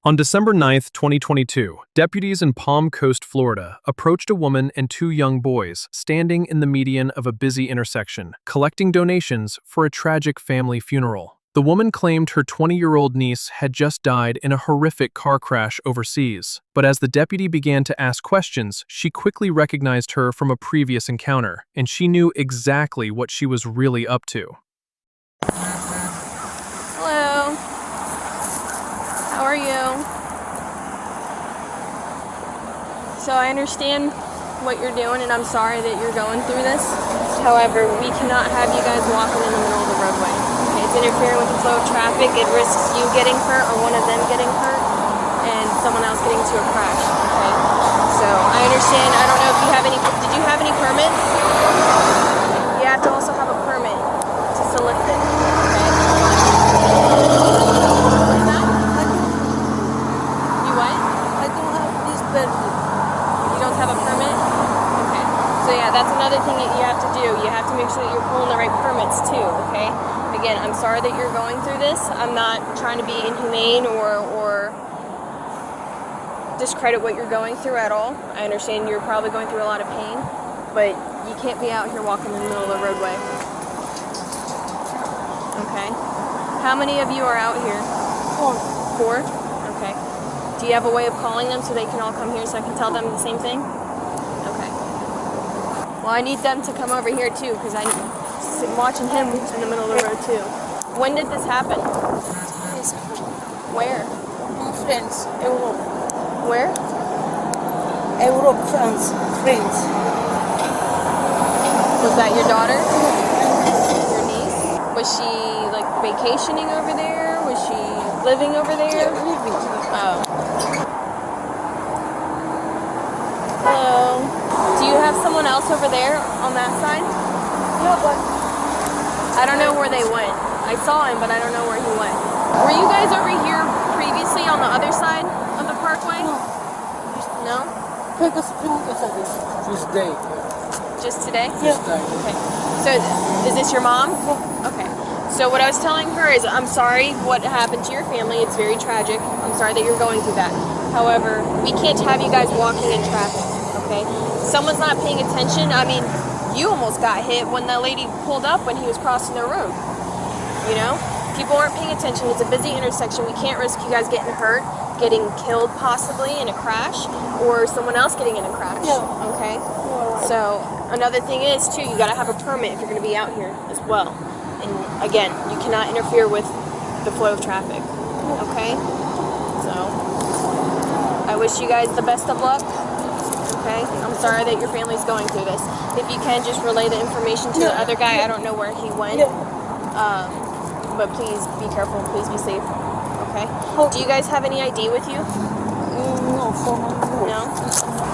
On December 9, 2022, deputies in Palm Coast, Florida, approached a woman and two young boys standing in the median of a busy intersection, collecting donations for a tragic family funeral. The woman claimed her 20-year-old niece had just died in a horrific car crash overseas, but as the deputy began to ask questions, she quickly recognized her from a previous encounter, and she knew exactly what she was really up to. Hello. How are you? So I understand what you're doing, and I'm sorry that you're going through this. However, we cannot have you guys walking in the middle of the roadway. Okay? It's interfering with the flow of traffic. It risks you getting hurt or one of them getting hurt and someone else getting into a crash. Okay? So I understand. I don't know if you have any. Did you have any permits? You have to also have a permit to solicit. Okay? That's another thing that you have to do. You have to make sure that you're pulling the right permits too, okay? Again, I'm sorry that you're going through this. I'm not trying to be inhumane or discredit what you're going through at all. I understand you're probably going through a lot of pain, but you can't be out here walking in the middle of the roadway. Okay? How many of you are out here? 4. Okay. Do you have a way of calling them so they can all come here so I can tell them the same thing? Well, I need them to come over here too because I'm watching him in the middle of the road too. When did this happen? Where? France, Europe. Where? Europe, France. Was that your daughter? Your niece? Was she like vacationing over there? Was she living over there? Yeah, living. Oh. Hello. Do you have someone else over there on that side? Yeah, but I don't know where they went. I saw him, but I don't know where he went. Were you guys over here previously on the other side of the parkway? No? Just day. Just today? Yeah. Okay. So is this your mom? Yeah. Okay. So what I was telling her is I'm sorry what happened to your family. It's very tragic. I'm sorry that you're going through that. However, we can't have you guys walking in traffic. Okay? Someone's not paying attention. I mean, you almost got hit when the lady pulled up when he was crossing the road. You know? People aren't paying attention. It's a busy intersection. We can't risk you guys getting hurt, getting killed possibly in a crash, or someone else getting in a crash. Yeah. Okay? So, another thing is, too, you gotta have a permit if you're gonna be out here as well. And again, you cannot interfere with the flow of traffic. Okay? So, I wish you guys the best of luck. Okay? I'm sorry that your family's going through this. If you can, just relay the information to the other guy. I don't know where he went. But please be careful. Please be safe. Okay? Do you guys have any ID with you? no, for my work. No?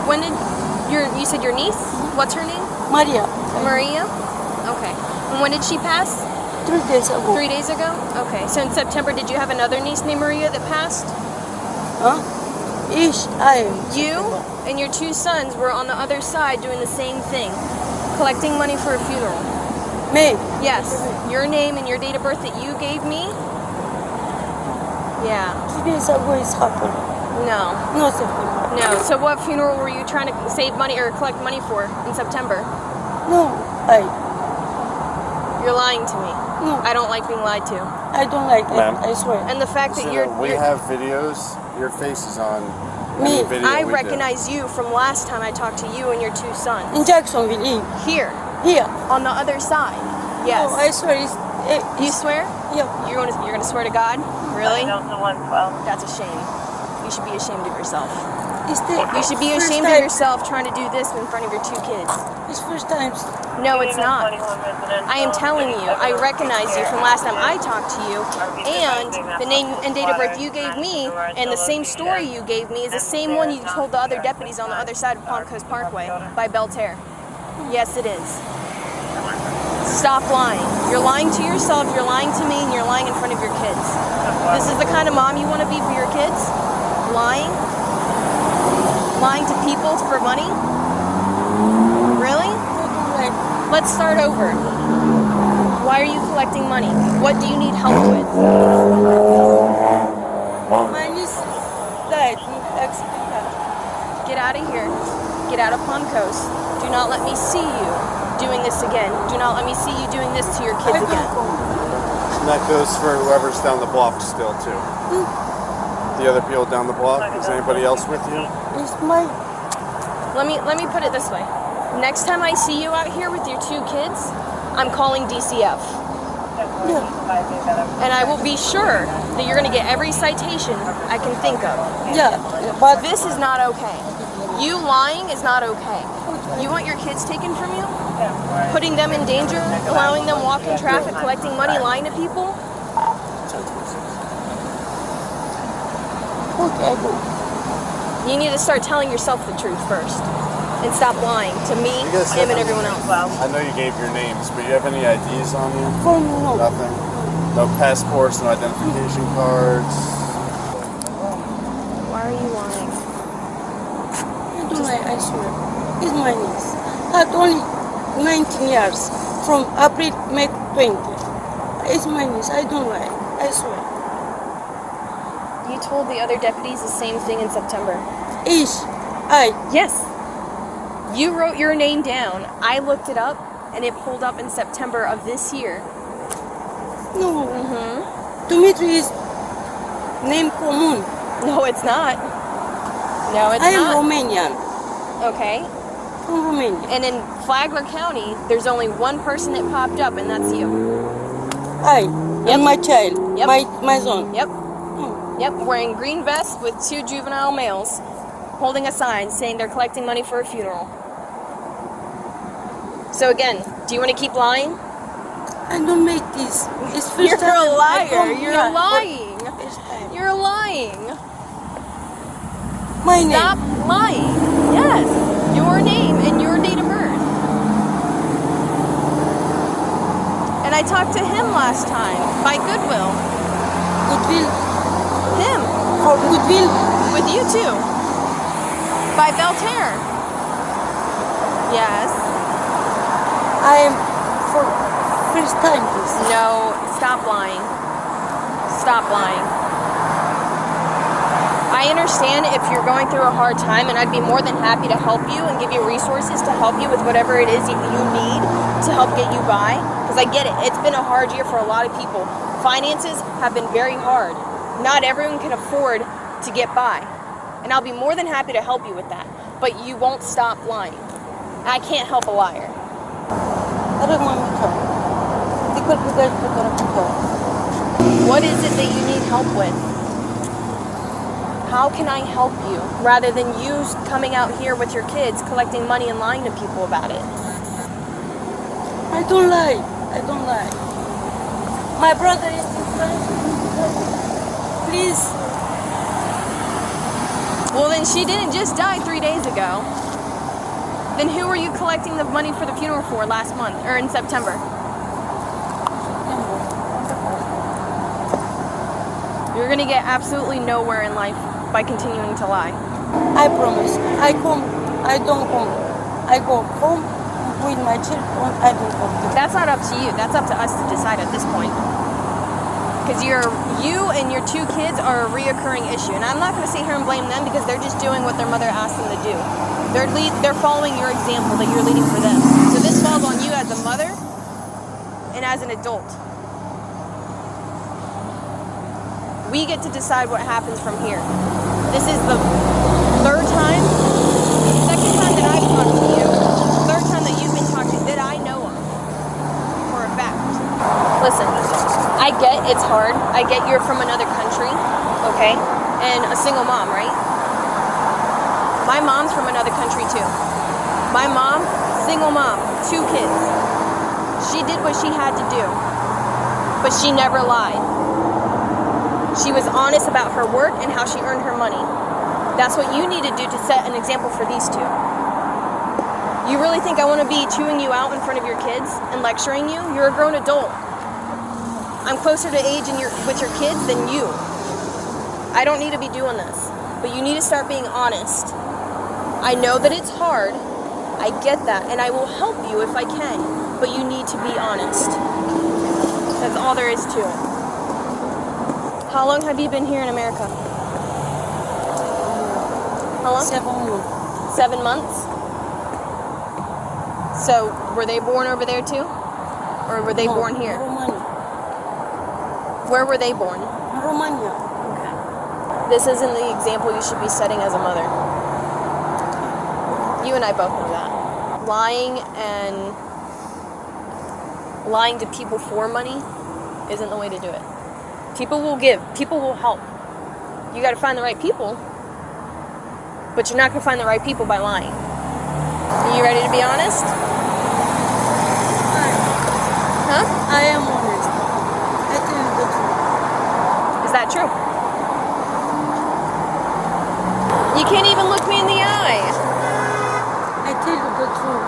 When did you said your niece? What's her name? Maria. Maria? Okay. And when did she pass? 3 days ago. 3 days ago? Okay. So in September, did you have another niece named Maria that passed? Huh? I am. You and your 2 sons were on the other side doing the same thing, collecting money for a funeral. Me. Yes. Your name and your date of birth that you gave me? Yeah. 3 days ago it's happened. No. No, September. No. So what funeral were you trying to save money or collect money for in September? No, You're lying to me. No. I don't like being lied to. I don't like it. Ma'am? I swear. And the fact that We have videos. Your face is on Me. any video I we do. recognize you from last time I talked to you and your 2 sons. In Jacksonville, Here, here. on the other side. Yes. No, I swear You swear? Yeah. You're gonna swear to God? Really? The 112. That's a shame. You should be ashamed of yourself. It's the You should be first ashamed of time. yourself trying to do this in front of your 2 kids. It's first time. No, it's not. I am telling you, I recognize you from last time I talked to you, and the name and date of birth you gave me, and the same story you gave me is the same one you told the other deputies on the other side of Palm Coast Parkway by Belterre. Yes, it is. Stop lying. You're lying to yourself, you're lying to me, and you're lying in front of your kids. This is the kind of mom you want to be for your kids? Lying? Lying to people for money? Really? Let's start over. Why are you collecting money? What do you need help with? My niece What? Get out of here. Get out of Palm Coast. Do not let me see you doing this again. Do not let me see you doing this to your kids again. And that goes for whoever's down the block still too. The other people down the block. Is anybody else with you? It's my. Let me put it this way. Next time I see you out here with your 2 kids, I'm calling DCF. Yeah. And I will be sure that you're going to get every citation I can think of. Yeah. But This is not okay. You lying is not okay. You want your kids taken from you? Putting them in danger? Allowing them walk in traffic, collecting money, lying to people? okay, I go. You need to start telling yourself the truth first. And stop lying to me, You guys him, have and everyone else. I know you gave your names, but you have any IDs on you? No. Nothing. No passports, no identification cards. Why are you lying? I don't lie, I swear. It's my niece. I had only 19 years from April, May 20. It's my niece. I don't lie. I swear. You told the other deputies the same thing in September. Yes. You wrote your name down. I looked it up, and it pulled up in September of this year. No. Dimitri is name common. No, it's not. No, it's I am not. Romanian. Okay. From Romania. And in Flagler County, there's only one person that popped up, and that's you. And my child. Yep. My son. Yep. Yep. Wearing green vests with 2 juvenile males, holding a sign saying they're collecting money for a funeral. So again, do you want to keep lying? I don't make this. It's first You're time a I liar. come You're here. lying. First time. You're lying. My name. Stop lying. Yes. Your name and your date of birth. And I talked to him last time by Goodwill. Goodwill. Him. For Goodwill. With you too. By Belterre. Yes. I am for first time this. No, stop lying. Stop lying. I understand if you're going through a hard time, and I'd be more than happy to help you and give you resources to help you with whatever it is you need to help get you by. Because I get it. It's been a hard year for a lot of people. Finances have been very hard. Not everyone can afford to get by. And I'll be more than happy to help you with that. But you won't stop lying. I can't help a liar. What is it that you need help with? How can I help you? Rather than you coming out here with your kids, collecting money and lying to people about it. I don't lie. I don't lie. My brother is in France. Please. Well, then she didn't just die 3 days ago. Then who were you collecting the money for the funeral for last month, or in September? You're gonna get absolutely nowhere in life by continuing to lie. I promise. I come. I don't come. I go home with my children. I don't come. That's not up to you. That's up to us to decide at this point. Because you and your 2 kids are a reoccurring issue. And I'm not going to sit here and blame them because they're just doing what their mother asked them to do. They're following your example that you're leading for them. So this falls on you as a mother and as an adult. We get to decide what happens from here. This is the 3rd time, 2nd time that I've talked to you, 3rd time that you've been talking that I know of for a fact. Listen, I get it's hard. I get you're from another country, okay? And a single mom, right? My mom's from another country too. My mom, single mom, 2 kids. She did what she had to do, but she never lied. She was honest about her work and how she earned her money. That's what you need to do to set an example for these 2. You really think I want to be chewing you out in front of your kids and lecturing you? You're a grown adult. I'm closer to age with your kids than you. I don't need to be doing this, but you need to start being honest. I know that it's hard. I get that, and I will help you if I can, but you need to be honest. That's all there is to it. How long have you been here in America? How long? 7 months. 7 months? So, were they born over there too? Or were they born here? Romania. Where were they born? Romania. Okay. This isn't the example you should be setting as a mother. You and I both know that. Lying to people for money isn't the way to do it. People will give. People will help. You got to find the right people. But you're not going to find the right people by lying. Are you ready to be honest? Huh? I am honest. I tell you the truth. Is that true? You can't even look me in the eye. I tell you the truth.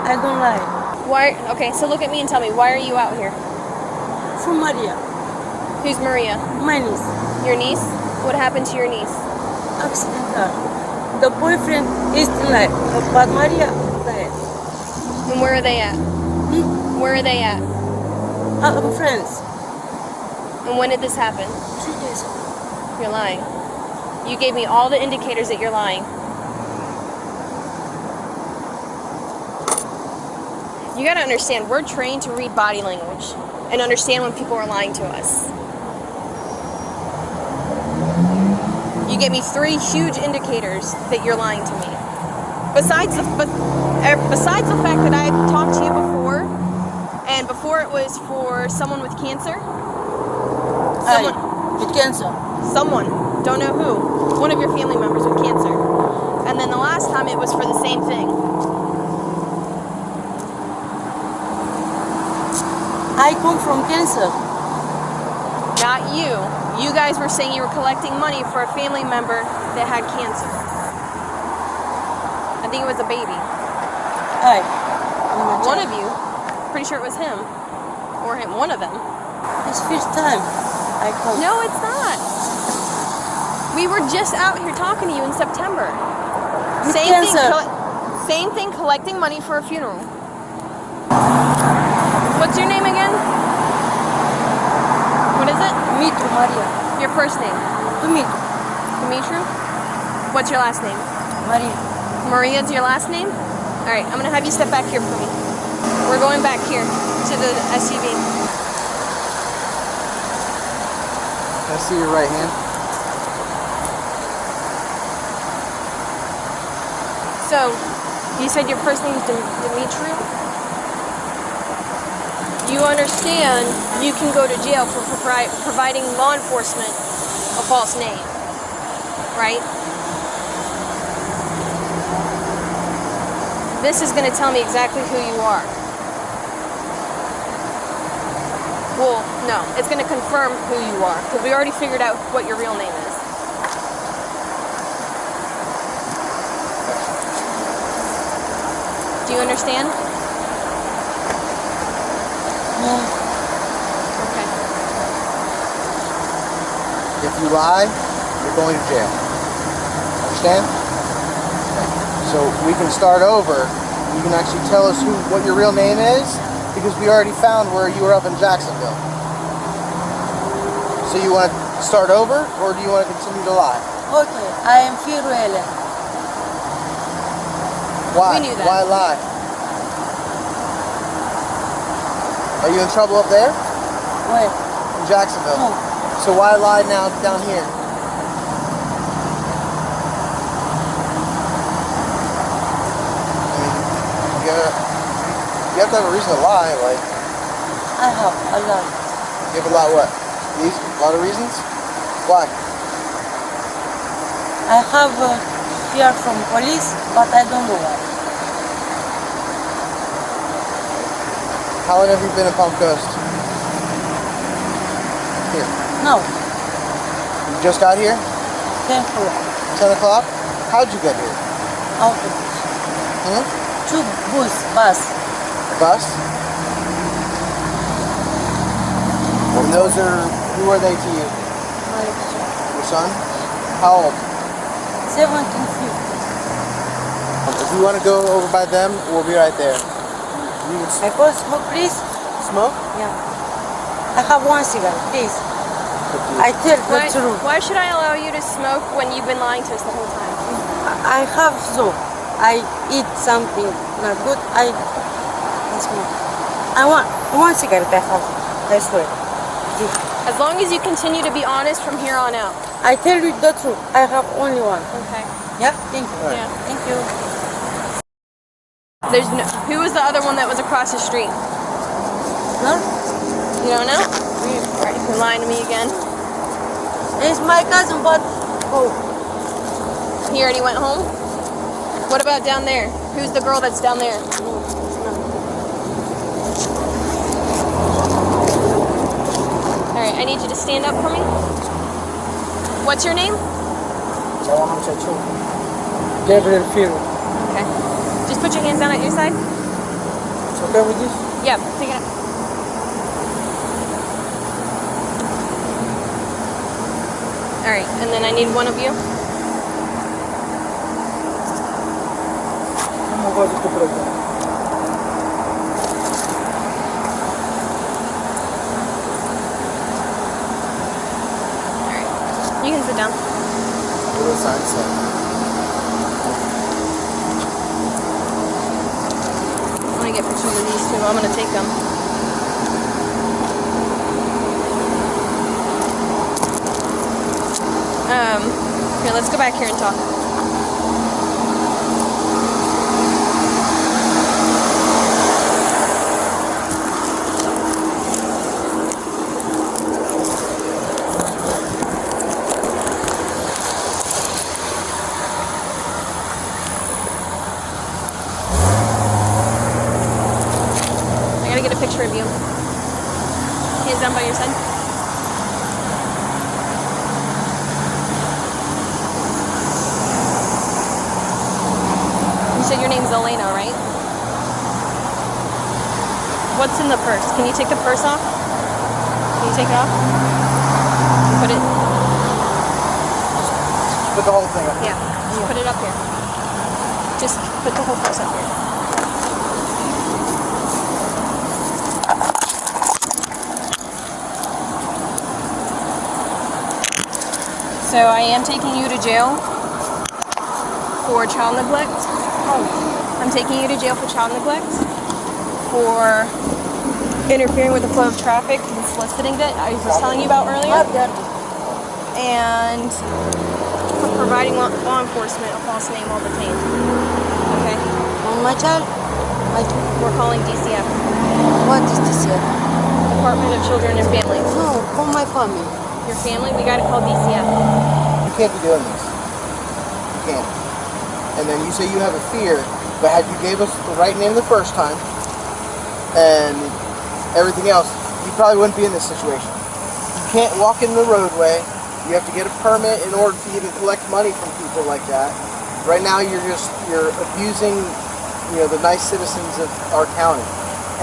I don't lie. Why? Okay, so look at me and tell me, why are you out here? From Maria. Who's Maria? My niece. Your niece? What happened to your niece? Accidental. The boyfriend is still alive, but Maria died. And where are they at? Where are they at? Friends. And when did this happen? 3 days ago. You're lying. You gave me all the indicators that you're lying. You gotta understand, we're trained to read body language and understand when people are lying to us. You gave me 3 huge indicators that you're lying to me. Besides the fact that I talked to you before, and before it was for someone with cancer. With cancer. Someone, don't know who, one of your family members with cancer. And then the last time it was for the same thing. I come from cancer. Not you. You guys were saying you were collecting money for a family member that had cancer. I think it was a baby. One of you, pretty sure it was him. Or him, one of them. It's first time I come. No, it's not. We were just out here talking to you in September. Same thing, collecting money for a funeral. What's your name again? What is it? Dumitru Maria. Your first name? Dumitru. Dimitru? What's your last name? Maria. Maria's your last name? Alright, I'm gonna have you step back here for me. We're going back here to the SUV. Can I see your right hand? So, you said your first name is Dimitru? You understand you can go to jail for providing law enforcement a false name, right? This is going to tell me exactly who you are. Well, no, it's going to confirm who you are, because we already figured out what your real name is. Do you understand? No. Okay. If you lie, you're going to jail. Understand? Okay. So we can start over. You can actually tell us what your real name is, because we already found where you were up in Jacksonville. So you want to start over, or do you want to continue to lie? Okay, I am Firuele. Why? We knew that. Why lie? Are you in trouble up there? Where? In Jacksonville? No. So why lie now down here? You have to have a reason to lie, like... I have a lot. You have a lot what? A lot of reasons? Why? I have fear from police, but I don't know why. How long have you been in Palm Coast? Here. No. You just got here? 10 o'clock. 10 o'clock? How'd you get here? Autobus. Hmm? 2 bus. Bus? And those are, who are they to you? My son. Your son? How old? 1750. If you want to go over by them, we'll be right there. You can I call smoke, please. smoke? Yeah. I have 1 cigarette, please. I tell the truth. Why should I allow you to smoke when you've been lying to us the whole time? I have so. I eat something not good. I smoke. I want one cigarette. I have. I swear. As long as you continue to be honest from here on out. I tell you the truth. I have only one. Okay. Yeah. Thank you. Yeah. Thank you. There's no. Who was the other one that was across the street? No. You don't know? Alright, you're lying to me again. It's my cousin, but oh, He already went home? What about down there? Who's the girl that's down there? no, it's not. Alright, I need you to stand up for me. What's your name? Gabriel Firo. Okay. Just put your hands down at your side. It's okay with this? Yeah, take it up. Alright, and then I need one of you. No mogę to powiedzieć. You can sit down. I'm gonna get pictures of these two. I'm gonna take them. Here, let's go back here and talk. I gotta get a picture of you. Hands down by your side. You said your name's Elena, right? What's in the purse? Can you take the purse off? Can you take it off? Put it. Put the whole thing up. Yeah. Just put it up here. Just put the whole purse up here. So I am taking you to jail for child neglect. I'm taking you to jail for child neglect, for interfering with the flow of traffic and soliciting that I was telling you about earlier, and for providing law enforcement a false name while detained. Okay? On my child, We're calling DCF, what is this here? Department of Children and Families. No, for my family. Your family, we gotta call DCF. You can't be doing this. You can't. And then you say you have a fear, but had you gave us the right name the first time and everything else, you probably wouldn't be in this situation. You can't walk in the roadway. You have to get a permit in order to even collect money from people like that. Right now you're abusing, the nice citizens of our county.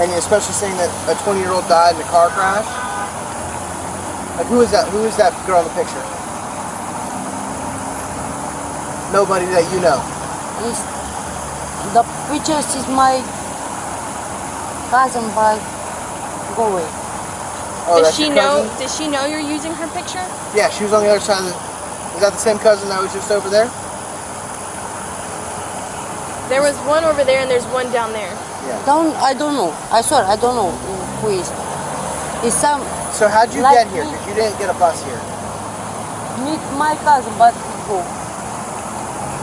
And especially saying that a 20-year-old died in a car crash. Like, who is that? Who is that girl in the picture? Nobody that you know. The pictures is my cousin, but go away. Oh, Does that's she your know? cousin? Does she know you're using her picture? Yeah, she was on the other side of the... Is that the same cousin that was just over there? There was one over there and there's one down there. Yeah. I don't know. I swear, I don't know who is. It's some So how'd you Like get here? me. Because you didn't get a bus here. meet my cousin, but go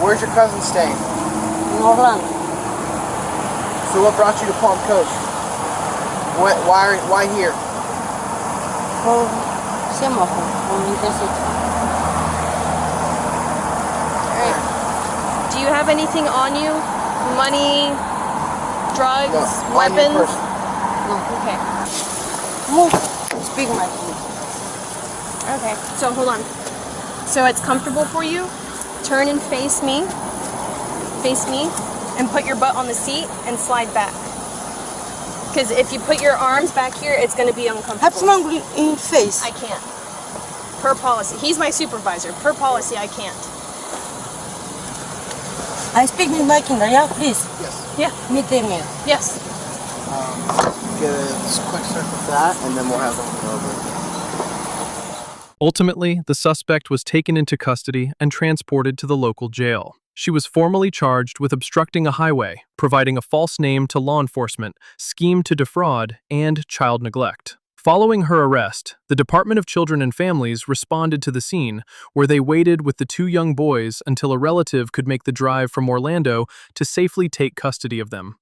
Where's your cousin staying? in Orlando. So what brought you to Palm Coast? Why here? For semaphore, for intersection. Alright. Do you have anything on you? Money, drugs, No, on your weapons? person. No, Okay. move. Speak my English. Okay. So hold on. So it's comfortable for you? Turn and face me. Face me. And put your butt on the seat and slide back. Because if you put your arms back here, it's going to be Have uncomfortable. someone in face. I can't. Per policy. He's my supervisor. Per policy, I can't. I speak with my Kindle, yeah, please. Yes. Yeah. Meet me. Yes. Get a quick search of that, and then we'll have them over. Ultimately, the suspect was taken into custody and transported to the local jail. She was formally charged with obstructing a highway, providing a false name to law enforcement, scheme to defraud, and child neglect. Following her arrest, the Department of Children and Families responded to the scene, where they waited with the two young boys until a relative could make the drive from Orlando to safely take custody of them.